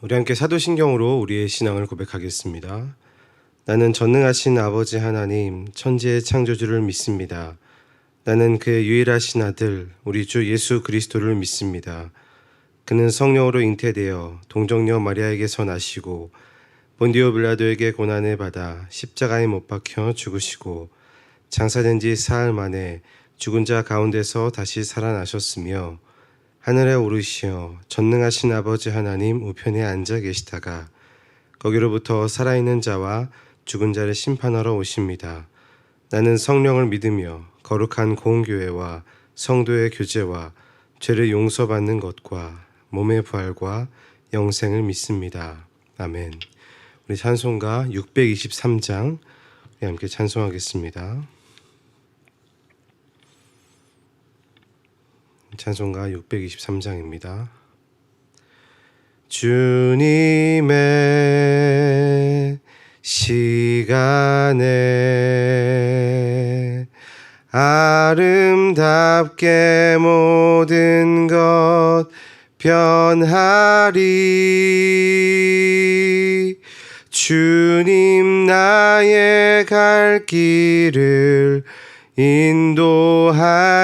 우리 함께 사도신경으로 우리의 신앙을 고백하겠습니다. 나는 전능하신 아버지 하나님, 천지의 창조주를 믿습니다. 나는 그의 유일하신 아들, 우리 주 예수 그리스도를 믿습니다. 그는 성령으로 잉태되어 동정녀 마리아에게서 나시고 본디오 빌라도에게 고난을 받아 십자가에 못 박혀 죽으시고 장사된 지 사흘 만에 죽은 자 가운데서 다시 살아나셨으며 하늘에 오르시어 전능하신 아버지 하나님 우편에 앉아 계시다가 거기로부터 살아있는 자와 죽은 자를 심판하러 오십니다. 나는 성령을 믿으며 거룩한 공교회와 성도의 교제와 죄를 용서받는 것과 몸의 부활과 영생을 믿습니다. 아멘. 우리 찬송가 623장 함께 찬송하겠습니다. 찬송가 623장입니다. 주님의 시간에 아름답게 모든 것 변하리. 주님 나의 갈 길을 인도하여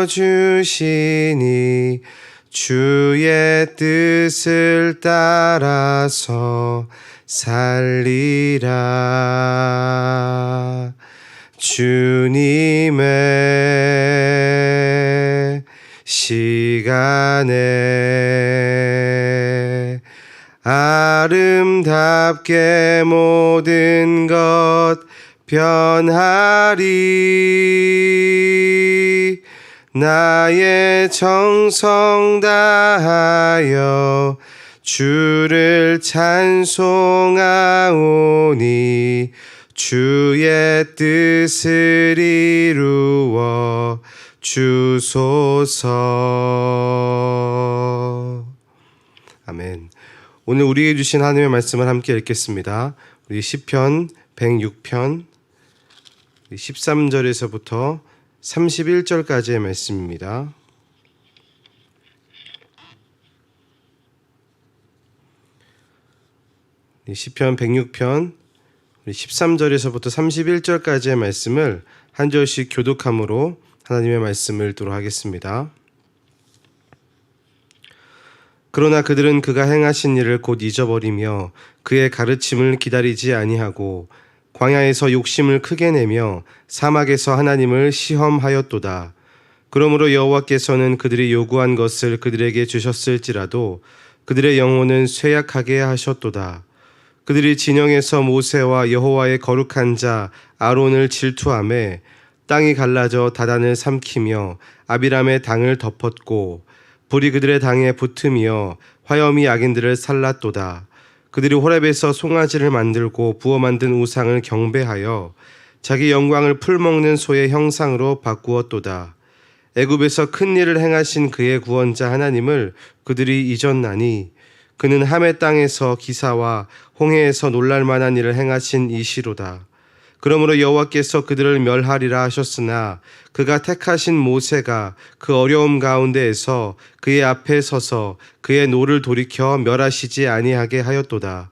주시니 주의 뜻을 따라서 살리라. 주님의 시간에 아름답게 모든 것 변하리. 나의 정성 다하여 주를 찬송하오니 주의 뜻을 이루어 주소서. 아멘. 오늘 우리에게 주신 하나님의 말씀을 함께 읽겠습니다. 우리 시편 106편 13절에서부터 31절까지의 말씀입니다. 시편 106편 13절에서부터 31절까지의 말씀을 한 절씩 교독함으로 하나님의 말씀을 읽도록 하겠습니다. 그러나 그들은 그가 행하신 일을 곧 잊어버리며 그의 가르침을 기다리지 아니하고 광야에서 욕심을 크게 내며 사막에서 하나님을 시험하였도다. 그러므로 여호와께서는 그들이 요구한 것을 그들에게 주셨을지라도 그들의 영혼은 쇠약하게 하셨도다. 그들이 진영에서 모세와 여호와의 거룩한 자 아론을 질투하며 땅이 갈라져 다단을 삼키며 아비람의 당을 덮었고 불이 그들의 당에 붙으며 화염이 악인들을 살랐도다. 그들이 호렙에서 송아지를 만들고 부어 만든 우상을 경배하여 자기 영광을 풀먹는 소의 형상으로 바꾸었도다. 애굽에서 큰 일을 행하신 그의 구원자 하나님을 그들이 잊었나니 그는 함의 땅에서 기사와 홍해에서 놀랄만한 일을 행하신 이시로다. 그러므로 여호와께서 그들을 멸하리라 하셨으나 그가 택하신 모세가 그 어려움 가운데에서 그의 앞에 서서 그의 노를 돌이켜 멸하시지 아니하게 하였도다.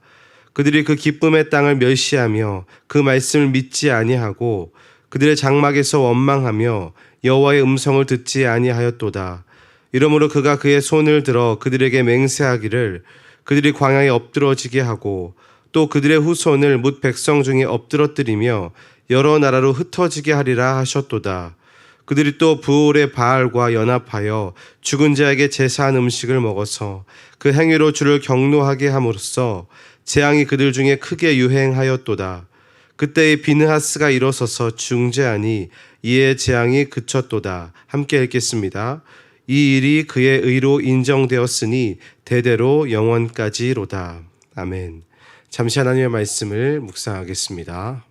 그들이 그 기쁨의 땅을 멸시하며 그 말씀을 믿지 아니하고 그들의 장막에서 원망하며 여호와의 음성을 듣지 아니하였도다. 이러므로 그가 그의 손을 들어 그들에게 맹세하기를 그들이 광야에 엎드러지게 하고 또 그들의 후손을 뭇 백성 중에 엎드러뜨리며 여러 나라로 흩어지게 하리라 하셨도다. 그들이 또 부올의 바알과 연합하여 죽은 자에게 제사한 음식을 먹어서 그 행위로 주를 경노하게 함으로써 재앙이 그들 중에 크게 유행하였도다. 그때의 비느하스가 일어서서 중재하니 이에 재앙이 그쳤도다. 함께 읽겠습니다. 이 일이 그의 의로 인정되었으니 대대로 영원까지로다. 아멘. 잠시 하나님의 말씀을 묵상하겠습니다.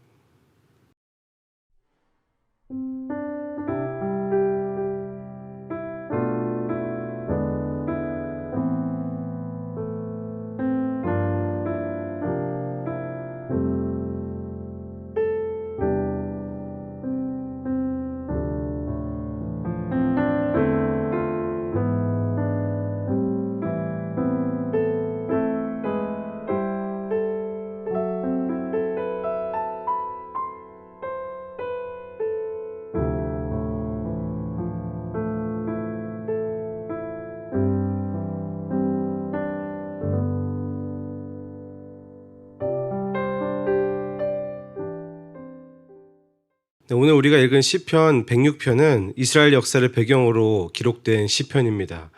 네, 오늘 우리가 읽은 시편 106편은 이스라엘 역사를 배경으로 기록된 시편입니다.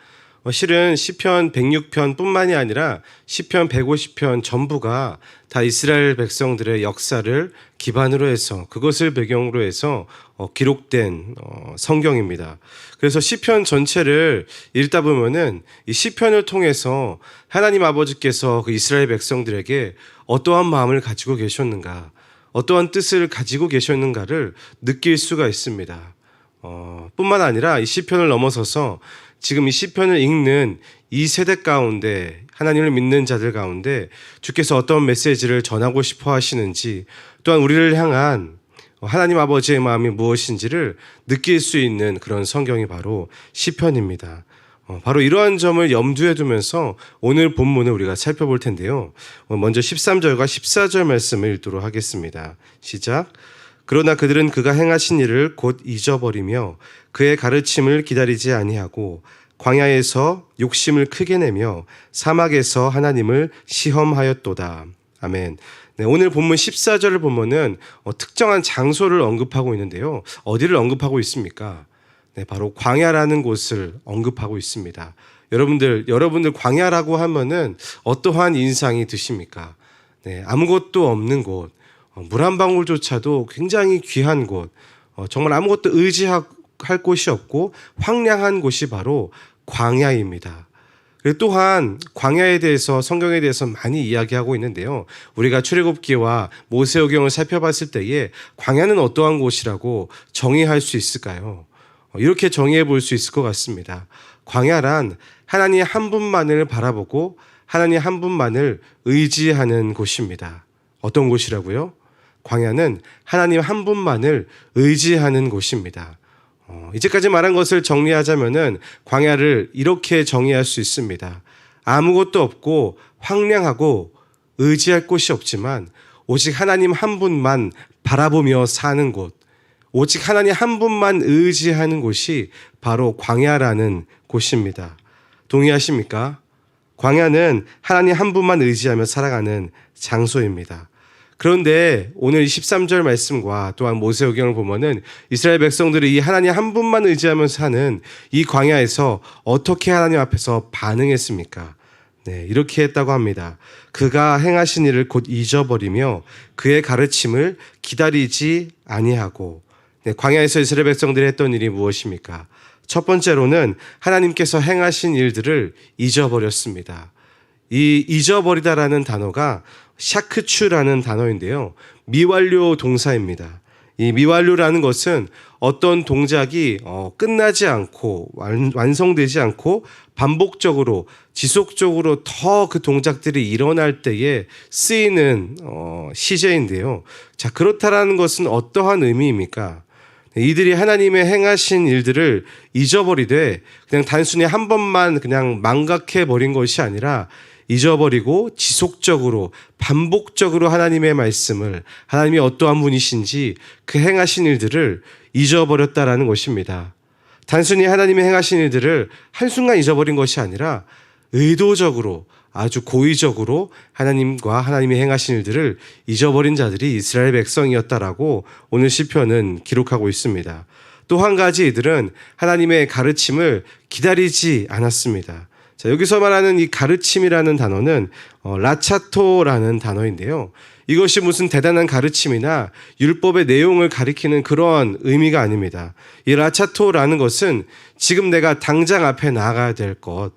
실은 시편 106편 뿐만이 아니라 시편 150편 전부가 다 이스라엘 백성들의 역사를 기반으로 해서 그것을 배경으로 해서 기록된 성경입니다. 그래서 시편 전체를 읽다 보면은 이 시편을 통해서 하나님 아버지께서 그 이스라엘 백성들에게 어떠한 마음을 가지고 계셨는가, 어떠한 뜻을 가지고 계셨는가를 느낄 수가 있습니다. 뿐만 아니라 이 시편을 넘어서서 지금 이 시편을 읽는 이 세대 가운데, 하나님을 믿는 자들 가운데 주께서 어떤 메시지를 전하고 싶어 하시는지, 또한 우리를 향한 하나님 아버지의 마음이 무엇인지를 느낄 수 있는 그런 성경이 바로 시편입니다. 바로 이러한 점을 염두에 두면서 오늘 본문을 우리가 살펴볼 텐데요. 먼저 13절과 14절 말씀을 읽도록 하겠습니다. 시작. 그러나 그들은 그가 행하신 일을 곧 잊어버리며 그의 가르침을 기다리지 아니하고 광야에서 욕심을 크게 내며 사막에서 하나님을 시험하였도다. 아멘. 네, 오늘 본문 14절을 보면은 특정한 장소를 언급하고 있는데요. 어디를 언급하고 있습니까? 네, 바로 광야라는 곳을 언급하고 있습니다. 여러분들 광야라고 하면은 어떠한 인상이 드십니까? 네, 아무것도 없는 곳, 물 한 방울조차도 굉장히 귀한 곳, 정말 아무것도 의지할 곳이 없고 황량한 곳이 바로 광야입니다. 그리고 또한 광야에 대해서, 성경에 대해서 많이 이야기하고 있는데요. 우리가 출애굽기와 모세오경을 살펴봤을 때에 광야는 어떠한 곳이라고 정의할 수 있을까요? 이렇게 정의해 볼 수 있을 것 같습니다. 광야란 하나님 한 분만을 바라보고 하나님 한 분만을 의지하는 곳입니다. 어떤 곳이라고요? 광야는 하나님 한 분만을 의지하는 곳입니다. 이제까지 말한 것을 정리하자면은 광야를 이렇게 정의할 수 있습니다. 아무것도 없고 황량하고 의지할 곳이 없지만 오직 하나님 한 분만 바라보며 사는 곳, 오직 하나님 한 분만 의지하는 곳이 바로 광야라는 곳입니다. 동의하십니까? 광야는 하나님 한 분만 의지하며 살아가는 장소입니다. 그런데 오늘 13절 말씀과 또한 모세오경을 보면은 이스라엘 백성들이 이 하나님 한 분만 의지하며 사는 이 광야에서 어떻게 하나님 앞에서 반응했습니까? 네, 이렇게 했다고 합니다. 그가 행하신 일을 곧 잊어버리며 그의 가르침을 기다리지 아니하고. 네, 광야에서 이스라엘 백성들이 했던 일이 무엇입니까? 첫 번째로는 하나님께서 행하신 일들을 잊어버렸습니다. 이 잊어버리다라는 단어가 샤크추라는 단어인데요. 미완료 동사입니다. 이 미완료라는 것은 어떤 동작이 끝나지 않고 완성되지 않고 반복적으로 지속적으로 더 그 동작들이 일어날 때에 쓰이는 시제인데요. 자, 그렇다라는 것은 어떠한 의미입니까? 이들이 하나님의 행하신 일들을 잊어버리되 그냥 단순히 한 번만 그냥 망각해 버린 것이 아니라 잊어버리고 지속적으로 반복적으로 하나님의 말씀을, 하나님이 어떠한 분이신지 그 행하신 일들을 잊어버렸다라는 것입니다. 단순히 하나님의 행하신 일들을 한순간 잊어버린 것이 아니라 의도적으로, 아주 고의적으로 하나님과 하나님이 행하신 일들을 잊어버린 자들이 이스라엘 백성이었다라고 오늘 시편은 기록하고 있습니다. 또 한 가지 이들은 하나님의 가르침을 기다리지 않았습니다. 자, 여기서 말하는 이 가르침이라는 단어는 라차토라는 단어인데요. 이것이 무슨 대단한 가르침이나 율법의 내용을 가리키는 그런 의미가 아닙니다. 이 라차토라는 것은 지금 내가 당장 앞에 나아가야 될 것,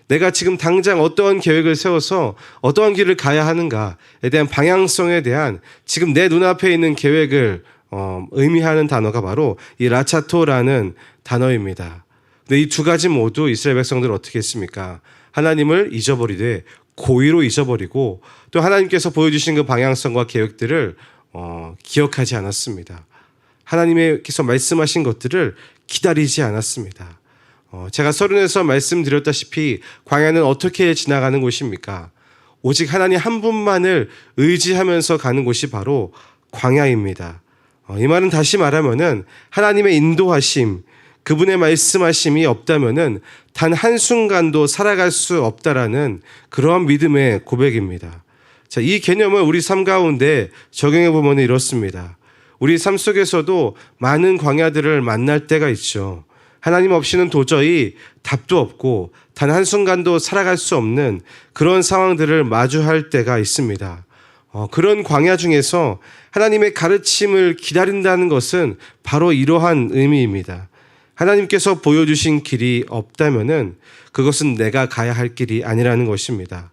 내가 지금 당장 어떠한 계획을 세워서 어떠한 길을 가야 하는가에 대한 방향성에 대한 지금 내 눈앞에 있는 계획을 의미하는 단어가 바로 이 라차토라는 단어입니다. 근데 이 두 가지 모두 이스라엘 백성들은 어떻게 했습니까? 하나님을 잊어버리되 고의로 잊어버리고 또 하나님께서 보여주신 그 방향성과 계획들을 기억하지 않았습니다. 하나님께서 말씀하신 것들을 기다리지 않았습니다. 제가 서론에서 말씀드렸다시피 광야는 어떻게 지나가는 곳입니까? 오직 하나님 한 분만을 의지하면서 가는 곳이 바로 광야입니다. 이 말은 다시 말하면은 하나님의 인도하심, 그분의 말씀하심이 없다면은 단 한순간도 살아갈 수 없다라는 그러한 믿음의 고백입니다. 자, 이 개념을 우리 삶 가운데 적용해 보면 이렇습니다. 우리 삶 속에서도 많은 광야들을 만날 때가 있죠. 하나님 없이는 도저히 답도 없고 단 한순간도 살아갈 수 없는 그런 상황들을 마주할 때가 있습니다. 그런 광야 중에서 하나님의 가르침을 기다린다는 것은 바로 이러한 의미입니다. 하나님께서 보여주신 길이 없다면은 그것은 내가 가야 할 길이 아니라는 것입니다.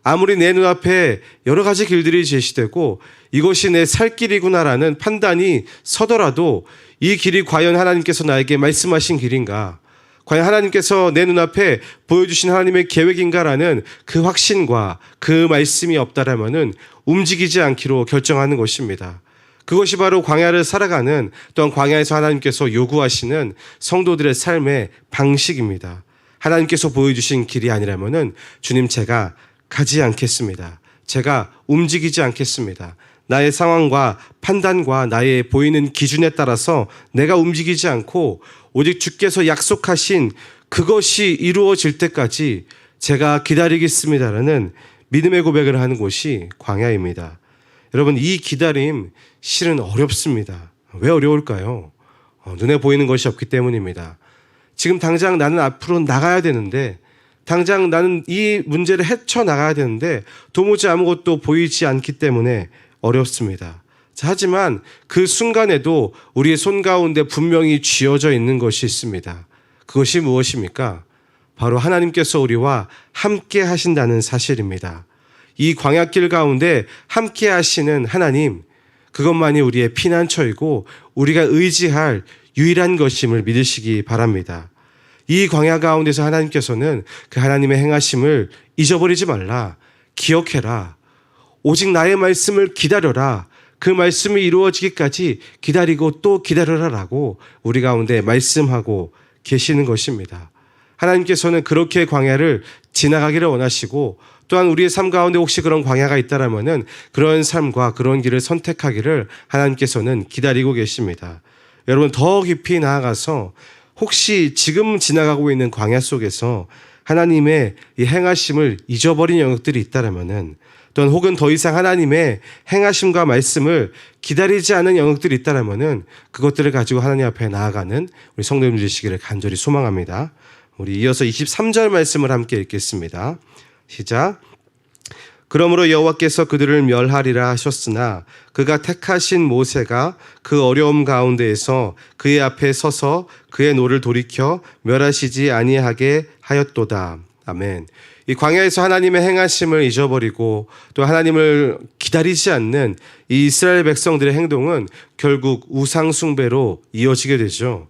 아무리 내 눈앞에 여러 가지 길들이 제시되고 이것이 내 살 길이구나라는 판단이 서더라도 이 길이 과연 하나님께서 나에게 말씀하신 길인가? 과연 하나님께서 내 눈앞에 보여주신 하나님의 계획인가라는 그 확신과 그 말씀이 없다라면은 움직이지 않기로 결정하는 것입니다. 그것이 바로 광야를 살아가는 또한 광야에서 하나님께서 요구하시는 성도들의 삶의 방식입니다. 하나님께서 보여주신 길이 아니라면은 주님 제가 가지 않겠습니다. 제가 움직이지 않겠습니다. 나의 상황과 판단과 나의 보이는 기준에 따라서 내가 움직이지 않고 오직 주께서 약속하신 그것이 이루어질 때까지 제가 기다리겠습니다라는 믿음의 고백을 하는 곳이 광야입니다. 여러분, 이 기다림 실은 어렵습니다. 왜 어려울까요? 눈에 보이는 것이 없기 때문입니다. 지금 당장 나는 앞으로 나가야 되는데 당장 나는 이 문제를 헤쳐나가야 되는데 도무지 아무것도 보이지 않기 때문에 어렵습니다. 하지만 그 순간에도 우리의 손 가운데 분명히 쥐어져 있는 것이 있습니다. 그것이 무엇입니까? 바로 하나님께서 우리와 함께 하신다는 사실입니다. 이 광야길 가운데 함께 하시는 하나님, 그것만이 우리의 피난처이고 우리가 의지할 유일한 것임을 믿으시기 바랍니다. 이 광야 가운데서 하나님께서는 그 하나님의 행하심을 잊어버리지 말라. 기억해라. 오직 나의 말씀을 기다려라. 그 말씀이 이루어지기까지 기다리고 또 기다려라라고 우리 가운데 말씀하고 계시는 것입니다. 하나님께서는 그렇게 광야를 지나가기를 원하시고 또한 우리의 삶 가운데 혹시 그런 광야가 있다라면은 그런 삶과 그런 길을 선택하기를 하나님께서는 기다리고 계십니다. 여러분, 더 깊이 나아가서 혹시 지금 지나가고 있는 광야 속에서 하나님의 이 행하심을 잊어버린 영역들이 있다라면은 또는 혹은 더 이상 하나님의 행하심과 말씀을 기다리지 않은 영역들이 있다라면은 그것들을 가지고 하나님 앞에 나아가는 우리 성도님 되시기를 간절히 소망합니다. 우리 이어서 23절 말씀을 함께 읽겠습니다. 시작. 그러므로 여호와께서 그들을 멸하리라 하셨으나 그가 택하신 모세가 그 어려움 가운데에서 그의 앞에 서서 그의 노를 돌이켜 멸하시지 아니하게 하였도다. 아멘. 이 광야에서 하나님의 행하심을 잊어버리고 또 하나님을 기다리지 않는 이 이스라엘 백성들의 행동은 결국 우상 숭배로 이어지게 되죠.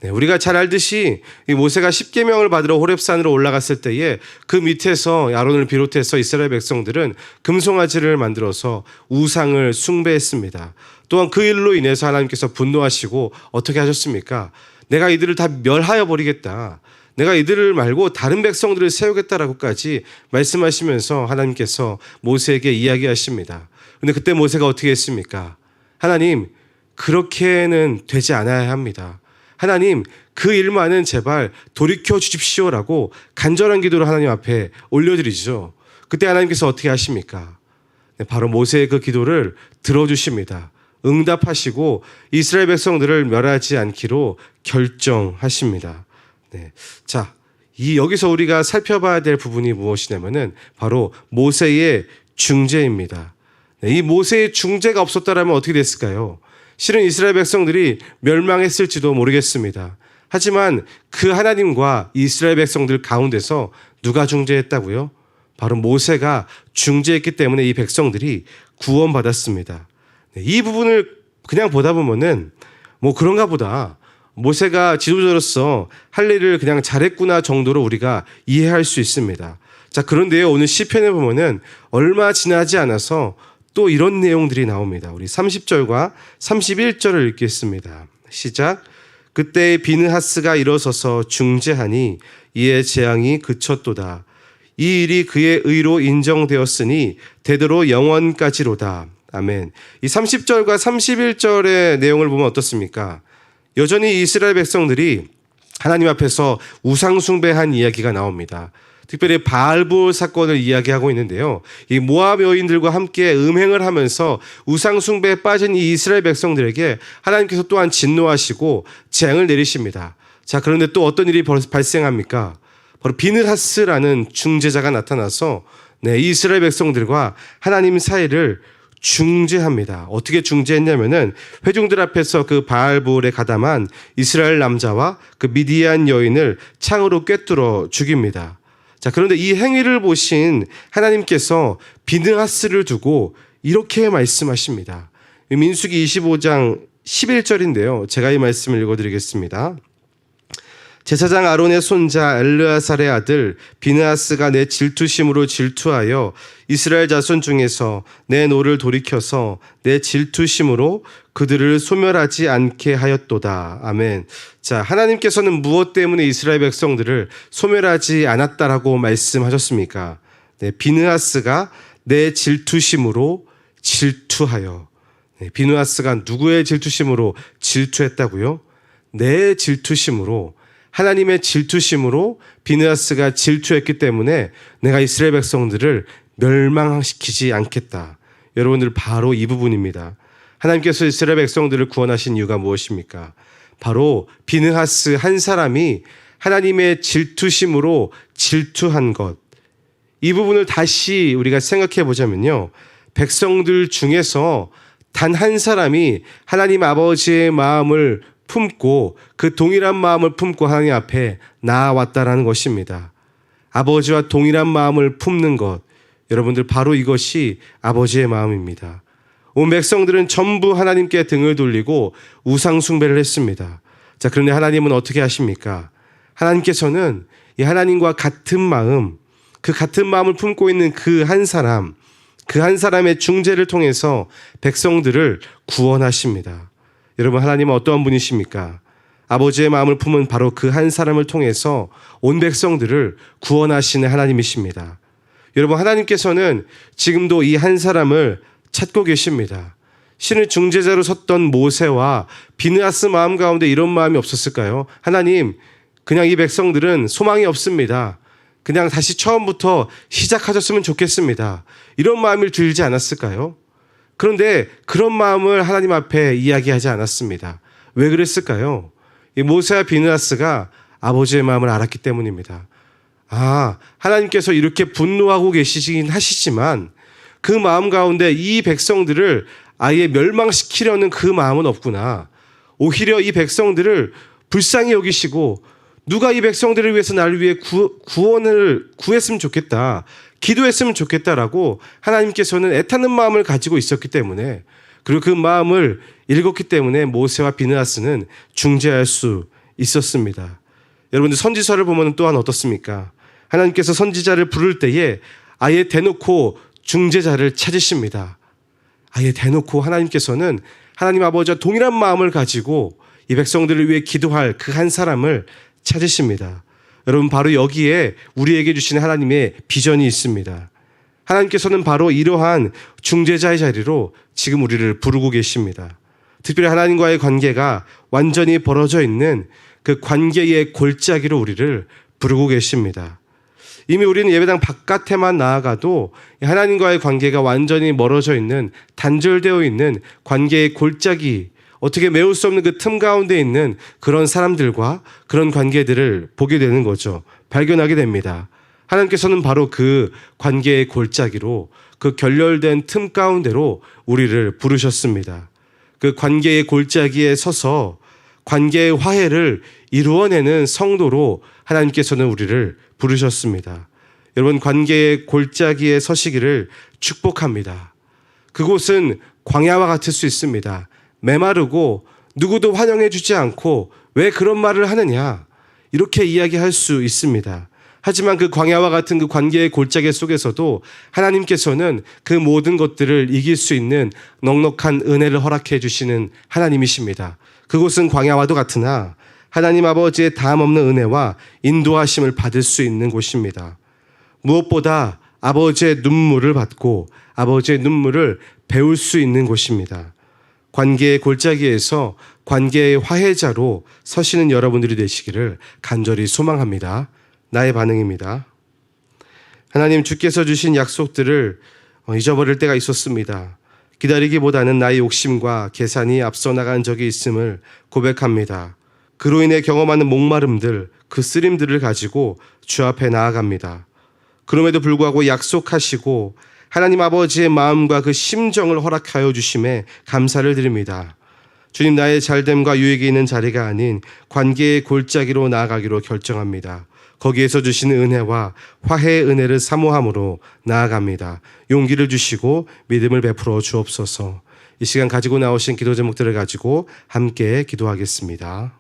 우리가 잘 알듯이 이 모세가 십계명을 받으러 호렙산으로 올라갔을 때에 그 밑에서 아론을 비롯해서 이스라엘 백성들은 금송아지를 만들어서 우상을 숭배했습니다. 또한 그 일로 인해서 하나님께서 분노하시고 어떻게 하셨습니까? 내가 이들을 다 멸하여 버리겠다. 내가 이들을 말고 다른 백성들을 세우겠다라고까지 말씀하시면서 하나님께서 모세에게 이야기하십니다. 그런데 그때 모세가 어떻게 했습니까? 하나님, 그렇게는 되지 않아야 합니다. 하나님, 그 일만은 제발 돌이켜 주십시오라고 간절한 기도를 하나님 앞에 올려드리죠. 그때 하나님께서 어떻게 하십니까? 바로 모세의 그 기도를 들어주십니다. 응답하시고 이스라엘 백성들을 멸하지 않기로 결정하십니다. 자, 여기서 우리가 살펴봐야 될 부분이 무엇이냐면은 바로 모세의 중재입니다. 이 모세의 중재가 없었다라면 어떻게 됐을까요? 실은 이스라엘 백성들이 멸망했을지도 모르겠습니다. 하지만 그 하나님과 이스라엘 백성들 가운데서 누가 중재했다고요? 바로 모세가 중재했기 때문에 이 백성들이 구원받았습니다. 이 부분을 그냥 보다 보면은 그런가 보다. 모세가 지도자로서 할 일을 그냥 잘했구나 정도로 우리가 이해할 수 있습니다. 자, 그런데요, 오늘 시편에 보면은 얼마 지나지 않아서 또 이런 내용들이 나옵니다. 우리 30절과 31절을 읽겠습니다. 시작. 그때 비느하스가 일어서서 중재하니 이에 재앙이 그쳤도다. 이 일이 그의 의로 인정되었으니 대대로 영원까지로다. 아멘. 이 30절과 31절의 내용을 보면 어떻습니까? 여전히 이스라엘 백성들이 하나님 앞에서 우상 숭배한 이야기가 나옵니다. 특별히 바알볼 사건을 이야기하고 있는데요. 이 모압 여인들과 함께 음행을 하면서 우상 숭배에 빠진 이 이스라엘 백성들에게 하나님께서 또한 진노하시고 재앙을 내리십니다. 자, 그런데 또 어떤 일이 발생합니까? 바로 비느하스라는 중재자가 나타나서 이 이스라엘 백성들과 하나님 사이를 중재합니다. 어떻게 중재했냐면은 회중들 앞에서 그 바알볼에 가담한 이스라엘 남자와 그 미디안 여인을 창으로 꿰뚫어 죽입니다. 자, 그런데 이 행위를 보신 하나님께서 비느하스를 두고 이렇게 말씀하십니다. 민수기 25장 11절인데요. 제가 이 말씀을 읽어드리겠습니다. 제사장 아론의 손자 엘르아살의 아들 비느하스가 내 질투심으로 질투하여 이스라엘 자손 중에서 내 노를 돌이켜서 내 질투심으로 그들을 소멸하지 않게 하였도다. 아멘. 자, 하나님께서는 무엇 때문에 이스라엘 백성들을 소멸하지 않았다라고 말씀하셨습니까? 비느하스가 내 질투심으로 질투하여. 비느하스가 누구의 질투심으로 질투했다고요? 내 질투심으로, 하나님의 질투심으로 비느하스가 질투했기 때문에 내가 이스라엘 백성들을 멸망시키지 않겠다. 여러분들, 바로 이 부분입니다. 하나님께서 이스라엘 백성들을 구원하신 이유가 무엇입니까? 바로 비느하스 한 사람이 하나님의 질투심으로 질투한 것. 이 부분을 다시 우리가 생각해 보자면요, 백성들 중에서 단 한 사람이 하나님 아버지의 마음을 품고 그 동일한 마음을 품고 하나님 앞에 나아왔다라는 것입니다. 아버지와 동일한 마음을 품는 것, 여러분들, 바로 이것이 아버지의 마음입니다. 온 백성들은 전부 하나님께 등을 돌리고 우상 숭배를 했습니다. 자, 그런데 하나님은 어떻게 하십니까? 하나님께서는 이 하나님과 같은 마음, 그 같은 마음을 품고 있는 그 한 사람, 그 한 사람의 중재를 통해서 백성들을 구원하십니다. 여러분, 하나님은 어떠한 분이십니까? 아버지의 마음을 품은 바로 그 한 사람을 통해서 온 백성들을 구원하시는 하나님이십니다. 여러분, 하나님께서는 지금도 이 한 사람을 찾고 계십니다. 신의 중재자로 섰던 모세와 비느하스 마음 가운데 이런 마음이 없었을까요? 하나님, 그냥 이 백성들은 소망이 없습니다. 그냥 다시 처음부터 시작하셨으면 좋겠습니다. 이런 마음이 들지 않았을까요? 그런데 그런 마음을 하나님 앞에 이야기하지 않았습니다. 왜 그랬을까요? 이 모세와 비느하스가 아버지의 마음을 알았기 때문입니다. 아, 하나님께서 이렇게 분노하고 계시긴 하시지만 그 마음 가운데 이 백성들을 아예 멸망시키려는 그 마음은 없구나. 오히려 이 백성들을 불쌍히 여기시고 누가 이 백성들을 위해서 나를 위해 구원을 구했으면 좋겠다, 기도했으면 좋겠다라고 하나님께서는 애타는 마음을 가지고 있었기 때문에, 그리고 그 마음을 읽었기 때문에 모세와 비느하스는 중재할 수 있었습니다. 여러분들, 선지서를 보면 또한 어떻습니까? 하나님께서 선지자를 부를 때에 아예 대놓고 중재자를 찾으십니다. 아예 대놓고 하나님께서는 하나님 아버지와 동일한 마음을 가지고 이 백성들을 위해 기도할 그 한 사람을 찾으십니다. 여러분, 바로 여기에 우리에게 주시는 하나님의 비전이 있습니다. 하나님께서는 바로 이러한 중재자의 자리로 지금 우리를 부르고 계십니다. 특별히 하나님과의 관계가 완전히 벌어져 있는 그 관계의 골짜기로 우리를 부르고 계십니다. 이미 우리는 예배당 바깥에만 나아가도 하나님과의 관계가 완전히 멀어져 있는, 단절되어 있는 관계의 골짜기, 어떻게 메울 수 없는 그 틈 가운데 있는 그런 사람들과 그런 관계들을 보게 되는 거죠. 발견하게 됩니다. 하나님께서는 바로 그 관계의 골짜기로, 그 결렬된 틈 가운데로 우리를 부르셨습니다. 그 관계의 골짜기에 서서 관계의 화해를 이루어내는 성도로 하나님께서는 우리를 부르셨습니다. 여러분, 관계의 골짜기에 서시기를 축복합니다. 그곳은 광야와 같을 수 있습니다. 메마르고 누구도 환영해 주지 않고 왜 그런 말을 하느냐, 이렇게 이야기할 수 있습니다. 하지만 그 광야와 같은 그 관계의 골짜기 속에서도 하나님께서는 그 모든 것들을 이길 수 있는 넉넉한 은혜를 허락해 주시는 하나님이십니다. 그곳은 광야와도 같으나 하나님 아버지의 다함 없는 은혜와 인도하심을 받을 수 있는 곳입니다. 무엇보다 아버지의 눈물을 받고 아버지의 눈물을 배울 수 있는 곳입니다. 관계의 골짜기에서 관계의 화해자로 서시는 여러분들이 되시기를 간절히 소망합니다. 나의 반응입니다. 하나님 주께서 주신 약속들을 잊어버릴 때가 있었습니다. 기다리기보다는 나의 욕심과 계산이 앞서 나간 적이 있음을 고백합니다. 그로 인해 경험하는 목마름들, 그 쓰림들을 가지고 주 앞에 나아갑니다. 그럼에도 불구하고 약속하시고 하나님 아버지의 마음과 그 심정을 허락하여 주심에 감사를 드립니다. 주님, 나의 잘됨과 유익이 있는 자리가 아닌 관계의 골짜기로 나아가기로 결정합니다. 거기에서 주시는 은혜와 화해의 은혜를 사모함으로 나아갑니다. 용기를 주시고 믿음을 베풀어 주옵소서. 이 시간 가지고 나오신 기도 제목들을 가지고 함께 기도하겠습니다.